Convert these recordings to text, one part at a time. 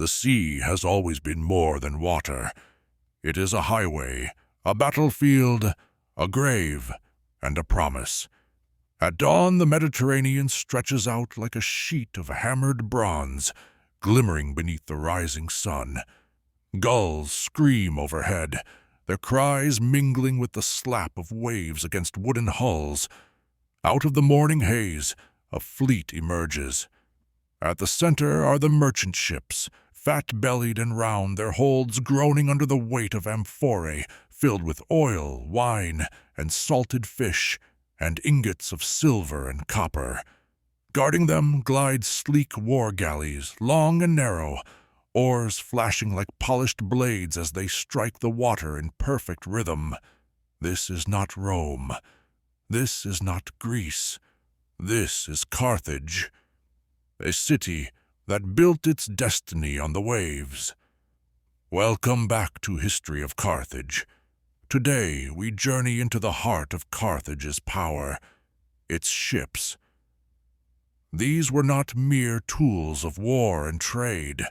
The sea has always been more than water. It is a highway, a battlefield, a grave, and a promise. At dawn, the Mediterranean stretches out like a sheet of hammered bronze, glimmering beneath the rising sun. Gulls scream overhead, their cries mingling with the slap of waves against wooden hulls. Out of the morning haze, a fleet emerges. At the center are the merchant ships, fat-bellied and round, their holds groaning under the weight of amphorae filled with oil, wine, and salted fish, and ingots of silver and copper. Guarding them glide sleek war galleys, long and narrow, oars flashing like polished blades as they strike the water in perfect rhythm. This is not Rome. This is not Greece. This is Carthage, a city that built its destiny on the waves. Welcome back to History of Carthage. Today we journey into the heart of Carthage's power, its ships. These were not mere tools of war and trade.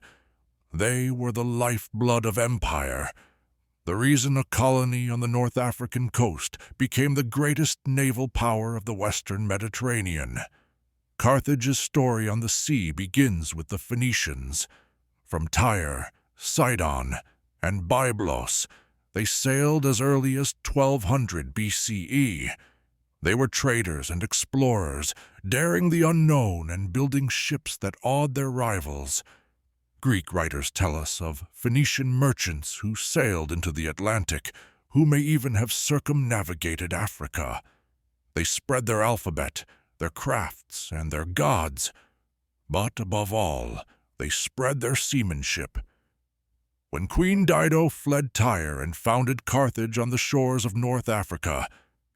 They were the lifeblood of empire, the reason a colony on the North African coast became the greatest naval power of the Western Mediterranean. Carthage's story on the sea begins with the Phoenicians. From Tyre, Sidon, and Byblos, they sailed as early as 1200 BCE. They were traders and explorers, daring the unknown and building ships that awed their rivals. Greek writers tell us of Phoenician merchants who sailed into the Atlantic, who may even have circumnavigated Africa. They spread their alphabet, their crafts, and their gods. But above all, they spread their seamanship. When Queen Dido fled Tyre and founded Carthage on the shores of North Africa,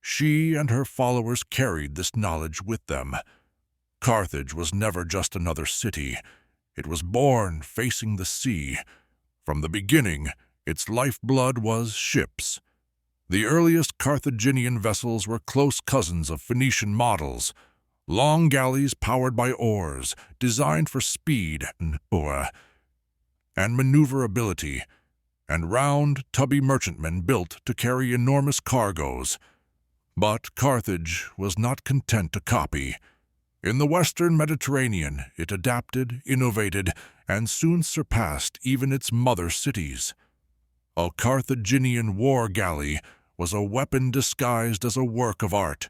she and her followers carried this knowledge with them. Carthage was never just another city. It was born facing the sea. From the beginning, its lifeblood was ships. The earliest Carthaginian vessels were close cousins of Phoenician models, long galleys powered by oars, designed for speed and maneuverability, and round, tubby merchantmen built to carry enormous cargoes. But Carthage was not content to copy. In the Western Mediterranean, it adapted, innovated, and soon surpassed even its mother cities. A Carthaginian war galley was a weapon disguised as a work of art.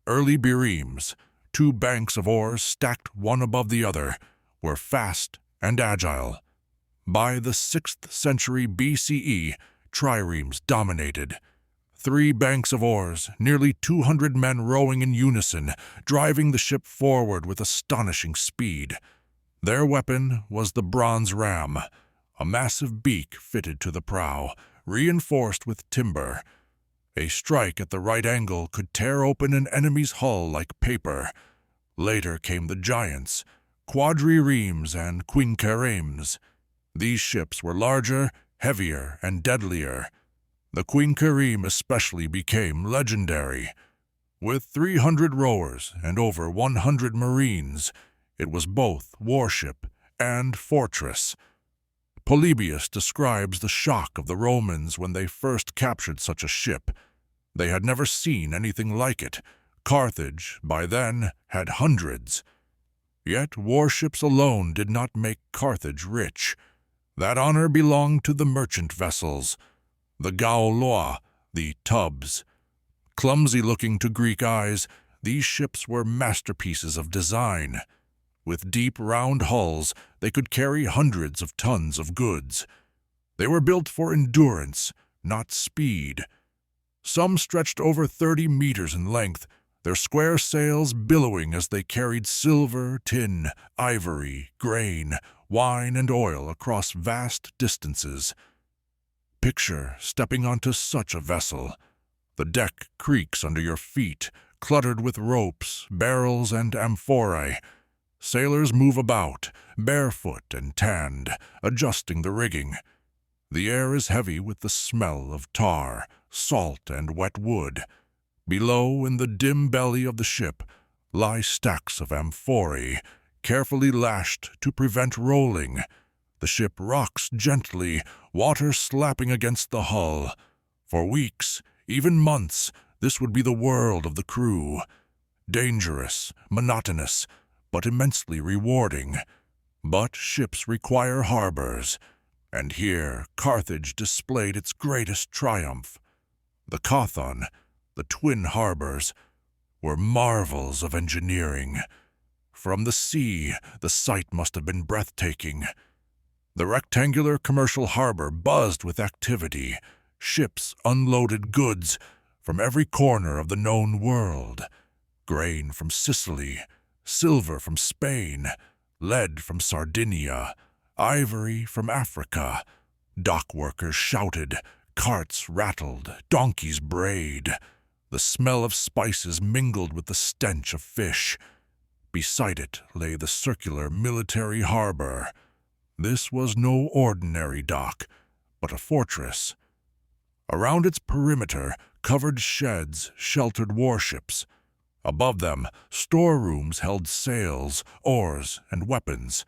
Early biremes, two banks of oars stacked one above the other, were fast and agile. By the 6th century BCE, triremes dominated. 3 banks of oars, nearly 200 men rowing in unison, driving the ship forward with astonishing speed. Their weapon was the bronze ram, a massive beak fitted to the prow, reinforced with timber. A strike at the right angle could tear open an enemy's hull like paper. Later came the giants, quadriremes and quinqueremes. These ships were larger, heavier, and deadlier. The quinquereme especially became legendary. With 300 rowers and over 100 marines, it was both warship and fortress. Polybius describes the shock of the Romans when they first captured such a ship. They had never seen anything like it. Carthage, by then, had hundreds. Yet warships alone did not make Carthage rich. That honor belonged to the merchant vessels, the gaulois, the tubs. Clumsy-looking to Greek eyes, these ships were masterpieces of design. With deep, round hulls, they could carry hundreds of tons of goods. They were built for endurance, not speed. Some stretched over 30 meters in length, their square sails billowing as they carried silver, tin, ivory, grain, wine, and oil across vast distances. Picture stepping onto such a vessel. The deck creaks under your feet, cluttered with ropes, barrels, and amphorae. Sailors move about, barefoot and tanned, adjusting the rigging. The air is heavy with the smell of tar, salt, and wet wood. Below, in the dim belly of the ship, lie stacks of amphorae, carefully lashed to prevent rolling. The ship rocks gently, water slapping against the hull. For weeks, even months, this would be the world of the crew. Dangerous, monotonous, but immensely rewarding. But ships require harbors, and here Carthage displayed its greatest triumph. The Cothon, the twin harbors, were marvels of engineering. From the sea, the sight must have been breathtaking. The rectangular commercial harbor buzzed with activity. Ships unloaded goods from every corner of the known world. Grain from Sicily, silver from Spain, lead from Sardinia, ivory from Africa. Dock workers shouted, carts rattled, donkeys brayed. The smell of spices mingled with the stench of fish. Beside it lay the circular military harbor. This was no ordinary dock, but a fortress. Around its perimeter, covered sheds sheltered warships. Above them, storerooms held sails, oars, and weapons.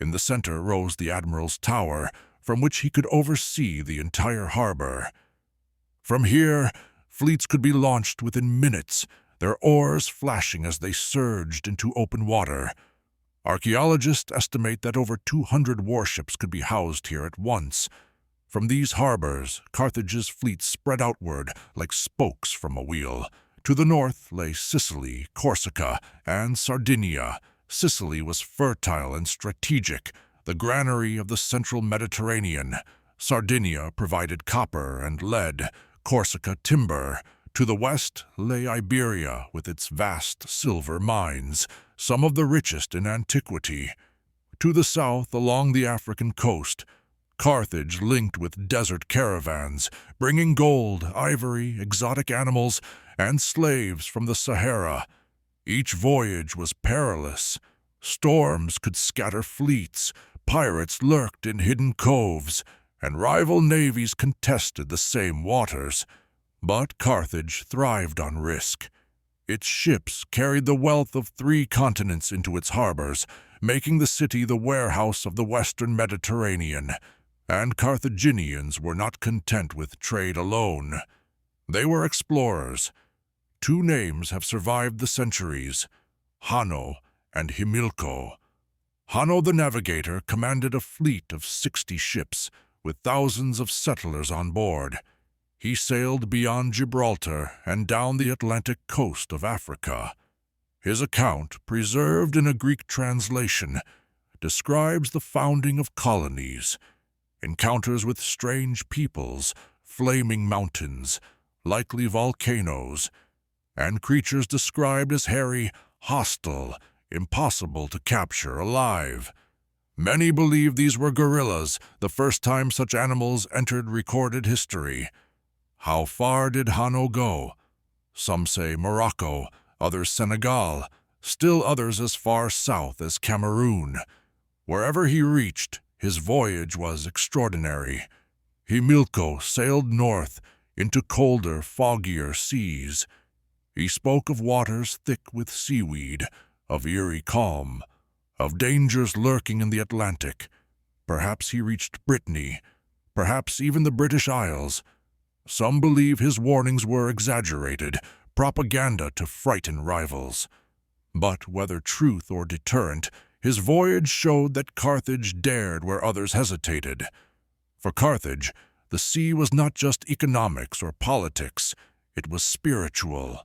In the center rose the admiral's tower, from which he could oversee the entire harbor. From here, fleets could be launched within minutes, their oars flashing as they surged into open water. Archaeologists estimate that over 200 warships could be housed here at once. From these harbors, Carthage's fleet spread outward like spokes from a wheel. To the north lay Sicily, Corsica, and Sardinia. Sicily was fertile and strategic, the granary of the central Mediterranean. Sardinia provided copper and lead, Corsica timber. To the west lay Iberia with its vast silver mines, some of the richest in antiquity. To the south, along the African coast, Carthage linked with desert caravans, bringing gold, ivory, exotic animals, and slaves from the Sahara. Each voyage was perilous. Storms could scatter fleets, pirates lurked in hidden coves, and rival navies contested the same waters. But Carthage thrived on risk. Its ships carried the wealth of 3 continents into its harbors, making the city the warehouse of the western Mediterranean. And Carthaginians were not content with trade alone. They were explorers. 2 names have survived the centuries: Hanno and Himilco. Hanno the navigator commanded a fleet of 60 ships, with thousands of settlers on board. He sailed beyond Gibraltar and down the Atlantic coast of Africa. His account, preserved in a Greek translation, describes the founding of colonies, encounters with strange peoples, flaming mountains, likely volcanoes, and creatures described as hairy, hostile, impossible to capture alive. Many believe these were gorillas, the first time such animals entered recorded history. How far did Hanno go? Some say Morocco, others Senegal, still others as far south as Cameroon. Wherever he reached, his voyage was extraordinary. Himilco sailed north into colder, foggier seas. He spoke of waters thick with seaweed, of eerie calm, of dangers lurking in the Atlantic. Perhaps he reached Brittany, perhaps even the British Isles. Some believe his warnings were exaggerated, propaganda to frighten rivals. But whether truth or deterrent, his voyage showed that Carthage dared where others hesitated. For Carthage, the sea was not just economics or politics, it was spiritual.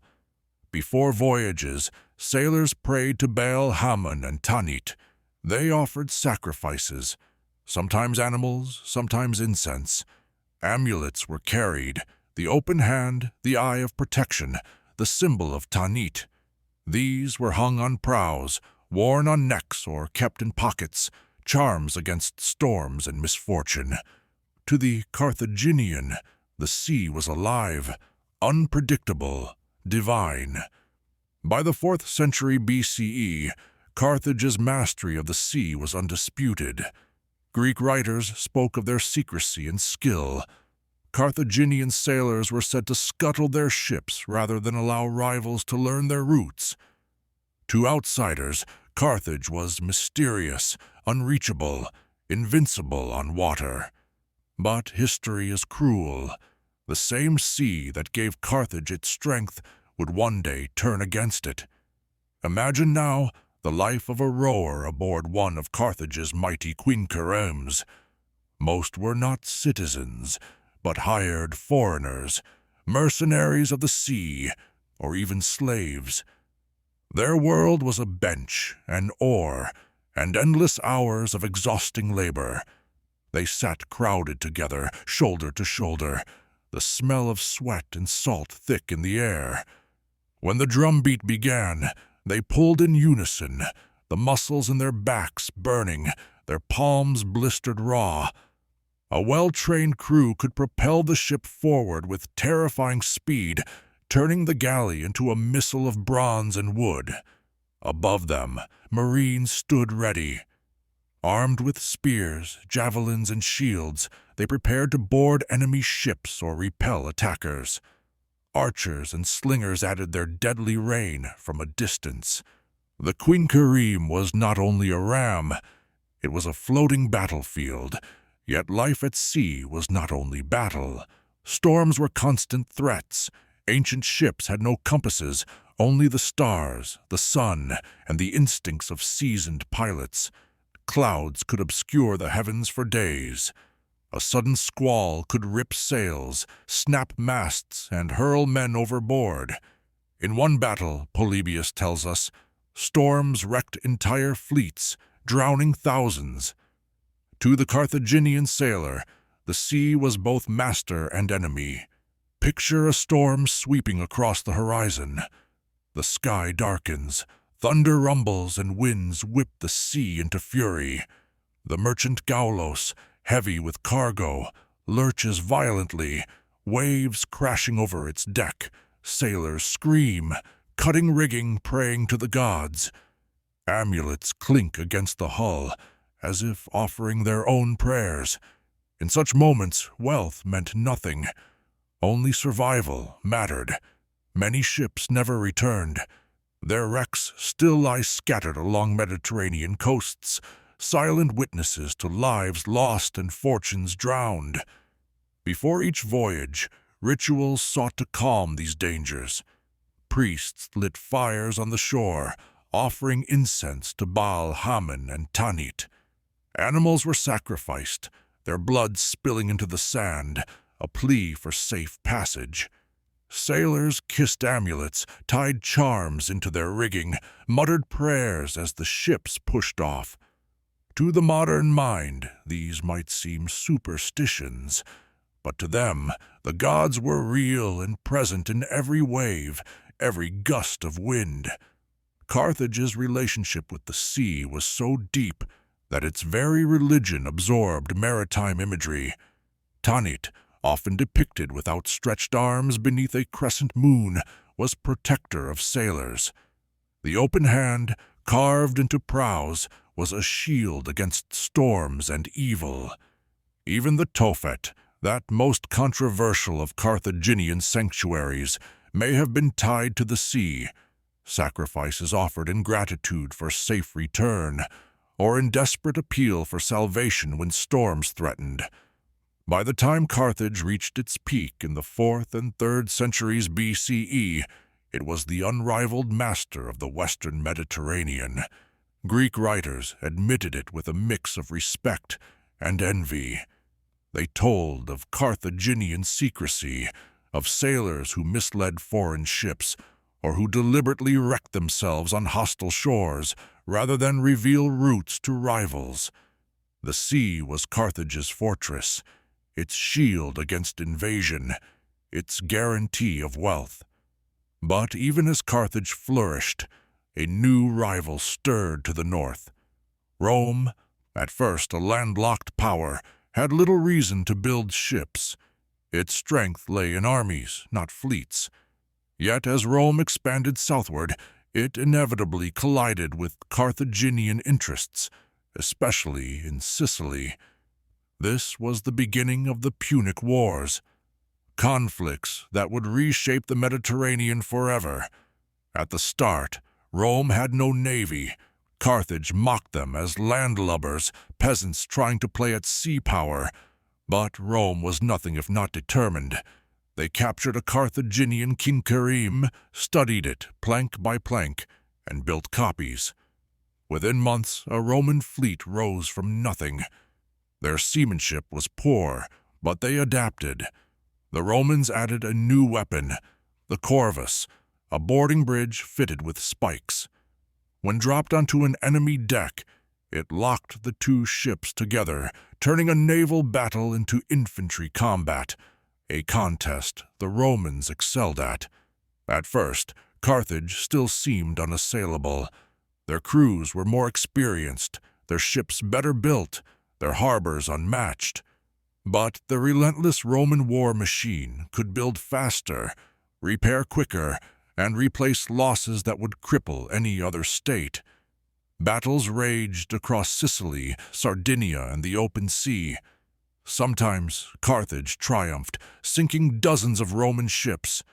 Before voyages, sailors prayed to Baal Hammon and Tanit. They offered sacrifices, sometimes animals, sometimes incense. Amulets were carried, the open hand, the eye of protection, the symbol of Tanit. These were hung on prows, worn on necks or kept in pockets, charms against storms and misfortune. To the Carthaginian, the sea was alive, unpredictable, divine. By the 4th century BCE, Carthage's mastery of the sea was undisputed. Greek writers spoke of their secrecy and skill. Carthaginian sailors were said to scuttle their ships rather than allow rivals to learn their routes. To outsiders, Carthage was mysterious, unreachable. invincible on water. But history is cruel. The same sea that gave Carthage its strength would one day turn against it. Imagine now the life of a rower aboard one of Carthage's mighty quinqueremes. Most were not citizens, but hired foreigners, mercenaries of the sea, or even slaves. Their world was a bench, an oar, and endless hours of exhausting labor. They sat crowded together, shoulder to shoulder, the smell of sweat and salt thick in the air. When the drumbeat began, they pulled in unison, the muscles in their backs burning, their palms blistered raw. A well-trained crew could propel the ship forward with terrifying speed, turning the galley into a missile of bronze and wood. Above them, marines stood ready. Armed with spears, javelins, and shields, they prepared to board enemy ships or repel attackers. Archers and slingers added their deadly rain from a distance. The quinquereme was not only a ram, it was a floating battlefield. Yet life at sea was not only battle. Storms were constant threats. Ancient ships had no compasses, only the stars, the sun, and the instincts of seasoned pilots. Clouds could obscure the heavens for days. A sudden squall could rip sails, snap masts, and hurl men overboard. In one battle, Polybius tells us, storms wrecked entire fleets, drowning thousands. To the Carthaginian sailor, the sea was both master and enemy. Picture a storm sweeping across the horizon. The sky darkens, thunder rumbles, and winds whip the sea into fury. The merchant Gaulos, heavy with cargo, lurches violently, waves crashing over its deck. Sailors scream, cutting rigging, praying to the gods. Amulets clink against the hull, as if offering their own prayers. In such moments, wealth meant nothing. Only survival mattered. Many ships never returned. Their wrecks still lie scattered along Mediterranean coasts, silent witnesses to lives lost and fortunes drowned. Before each voyage, rituals sought to calm these dangers. Priests lit fires on the shore, offering incense to Baal Haman and Tanit. Animals were sacrificed, their blood spilling into the sand, a plea for safe passage. Sailors kissed amulets, tied charms into their rigging, muttered prayers as the ships pushed off. To the modern mind, these might seem superstitions, but to them, the gods were real and present in every wave, every gust of wind. Carthage's relationship with the sea was so deep that its very religion absorbed maritime imagery. Tanit, often depicted with outstretched arms beneath a crescent moon, was protector of sailors. The open hand, carved into prows, was a shield against storms and evil. Even the Tophet, that most controversial of Carthaginian sanctuaries, may have been tied to the sea, sacrifices offered in gratitude for safe return, or in desperate appeal for salvation when storms threatened. By the time Carthage reached its peak in the 4th and 3rd centuries BCE, it was the unrivaled master of the Western Mediterranean. Greek writers admitted it with a mix of respect and envy. They told of Carthaginian secrecy, of sailors who misled foreign ships, or who deliberately wrecked themselves on hostile shores rather than reveal routes to rivals. The sea was Carthage's fortress, its shield against invasion, its guarantee of wealth. But even as Carthage flourished, a new rival stirred to the north. Rome, at first a landlocked power, had little reason to build ships. Its strength lay in armies, not fleets. Yet as Rome expanded southward, it inevitably collided with Carthaginian interests, especially in Sicily. This was the beginning of the Punic Wars, conflicts that would reshape the Mediterranean forever. At the start, Rome had no navy. Carthage mocked them as landlubbers, peasants trying to play at sea power. But Rome was nothing if not determined. They captured a Carthaginian quinquereme, studied it plank by plank, and built copies. Within months, a Roman fleet rose from nothing. Their seamanship was poor, but they adapted. The Romans added a new weapon, the corvus, a boarding bridge fitted with spikes. When dropped onto an enemy deck, it locked the two ships together, turning a naval battle into infantry combat, a contest the Romans excelled at. At first, Carthage still seemed unassailable. Their crews were more experienced, their ships better built, their harbors unmatched. But the relentless Roman war machine could build faster, repair quicker, and replace losses that would cripple any other state. Battles raged across Sicily, Sardinia, and the open sea. Sometimes Carthage triumphed, sinking dozens of Roman ships.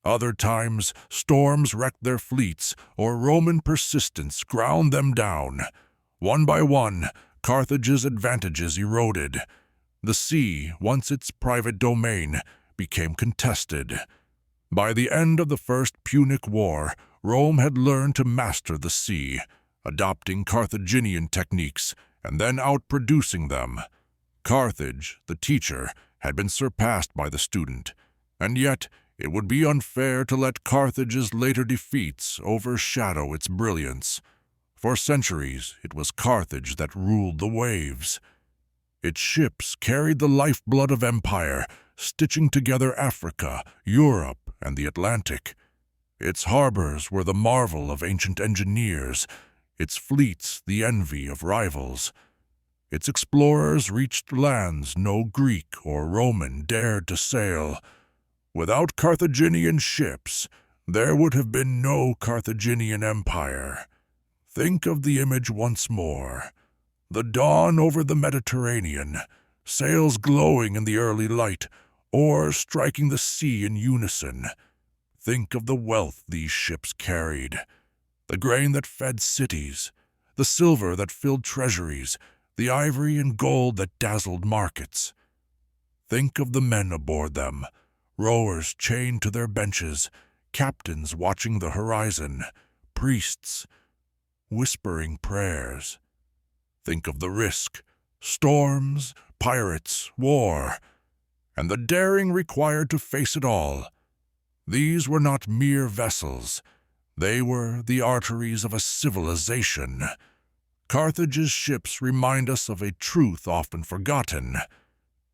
Other times, storms wrecked their fleets, or Roman persistence ground them down. One by one, Carthage's advantages eroded. The sea, once its private domain, became contested. By the end of the First Punic War, Rome had learned to master the sea, adopting Carthaginian techniques and then outproducing them. Carthage, the teacher, had been surpassed by the student, and yet it would be unfair to let Carthage's later defeats overshadow its brilliance. For centuries, it was Carthage that ruled the waves. Its ships carried the lifeblood of empire, stitching together Africa, Europe, and the Atlantic. Its harbors were the marvel of ancient engineers, its fleets the envy of rivals. Its explorers reached lands no Greek or Roman dared to sail. Without Carthaginian ships, there would have been no Carthaginian empire. Think of the image once more. The dawn over the Mediterranean, sails glowing in the early light, oars striking the sea in unison. Think of the wealth these ships carried. The grain that fed cities, the silver that filled treasuries, the ivory and gold that dazzled markets. Think of the men aboard them, rowers chained to their benches, captains watching the horizon, priests whispering prayers. Think of the risk, storms, pirates, war, and the daring required to face it all. These were not mere vessels. They were the arteries of a civilization. Carthage's ships remind us of a truth often forgotten.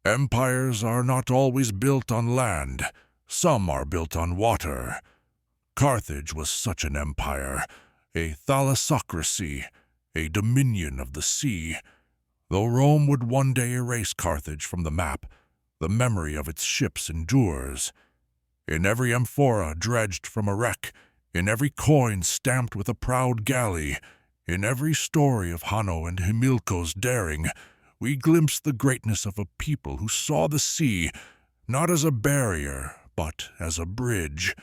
Empires are not always built on land. Some are built on water. Carthage was such an empire, a thalassocracy, a dominion of the sea. Though Rome would one day erase Carthage from the map, the memory of its ships endures. In every amphora dredged from a wreck, in every coin stamped with a proud galley, in every story of Hanno and Himilco's daring, we glimpse the greatness of a people who saw the sea not as a barrier, but as a bridge.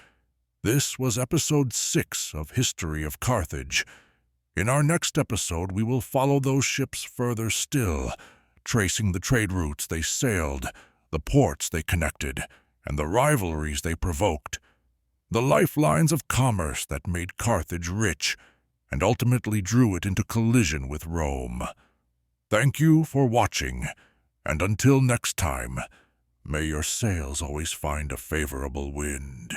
This was episode 6 of History of Carthage. In our next episode, we will follow those ships further still, tracing the trade routes they sailed, the ports they connected, and the rivalries they provoked, the lifelines of commerce that made Carthage rich and ultimately drew it into collision with Rome. Thank you for watching, and until next time, may your sails always find a favorable wind.